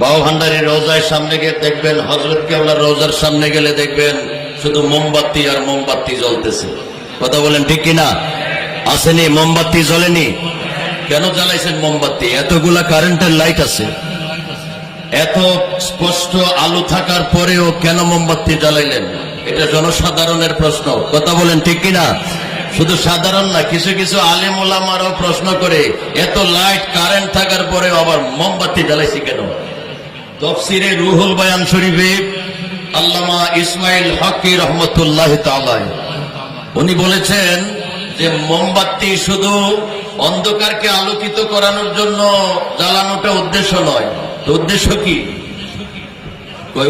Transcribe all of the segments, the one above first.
বাউ ভান্ডারী রোজার সামনে গিয়ে দেখবেন, হযরত কেবলার রোজার সামনে গেলে দেখবেন শুধু মোমবাতি আর মোমবাতি জ্বলতেছে। কথা বলেন ঠিক কিনা? আসেনি? মোমবাতি জ্বলেনি? কেন জ্বালাইছেন মোমবাতি? এতগুলা কারেন্টের লাইট আছে, এত স্পষ্ট আলো থাকার পরেও কেন মোমবাতি জ্বালাইলেন? এটা জনসাধারণের প্রশ্ন। কথা বলেন ঠিক কিনা? শুধু সাধারণ না, কিছু কিছু আলেম ওলামারাও প্রশ্ন করে, এত লাইট কারেন্ট থাকার পরেও আবার মোমবাতি জ্বালাইছি কেন? তাফসীরে রুহুল বয়ান শরীফে আল্লামা ইসমাইল হকি রহমতুল্লাহ তাআলা উনি বলেছেন যে মোমবাতি শুধু অন্ধকারকে আলোকিত করানোর জন্য জ্বালানোটা উদ্দেশ্য নয়। তো উদ্দেশ্য কি?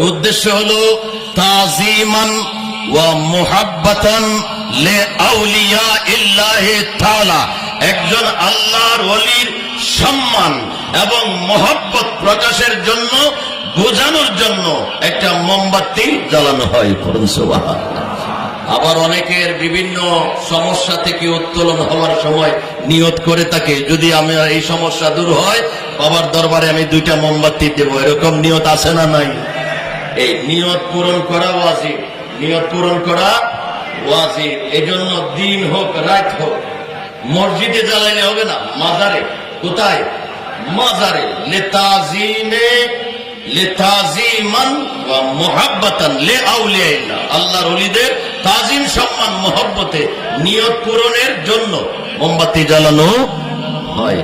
উদ্দেশ্য হলো তাজিমান ওয়া মুহাব্বাতান লি আউলিয়া ইল্লাহি তাআলা, একজন আল্লাহর ওলির সম্মান এবং মহব্বত প্রকাশের জন্য, বোঝানোর জন্য একটা মোমবাতি জ্বালানো হয়। পড়ুন সুবহানাল্লাহ। আবার অনেকের বিভিন্ন সমস্যা থেকে উত্তোলন হওয়ার সময় নিয়ত করে থাকে, যদি আমার এই সমস্যা দূর হয় বাবার দরবারে আমি 2টা মোমবাতি দেব। এরকম নিয়ত আছে না নাই? এই নিয়ত পূরণ করা ওয়াজিব, নিয়ত পূরণ করা ওয়াজিব। এজন্য দিন হোক রাত হোক মসজিদে জ্বালাইলে হবে না, মাজারে। কোথায়? মাজারে। লিতাজিমান ওয়া মুহাব্বাতান লিআউলিয়াইল্লাহ, আল্লাহর ওলিদের তাজিম সম্মান মহব্বতে নিয়ত পূরণের জন্য মোমবাতি জ্বালানো হয়।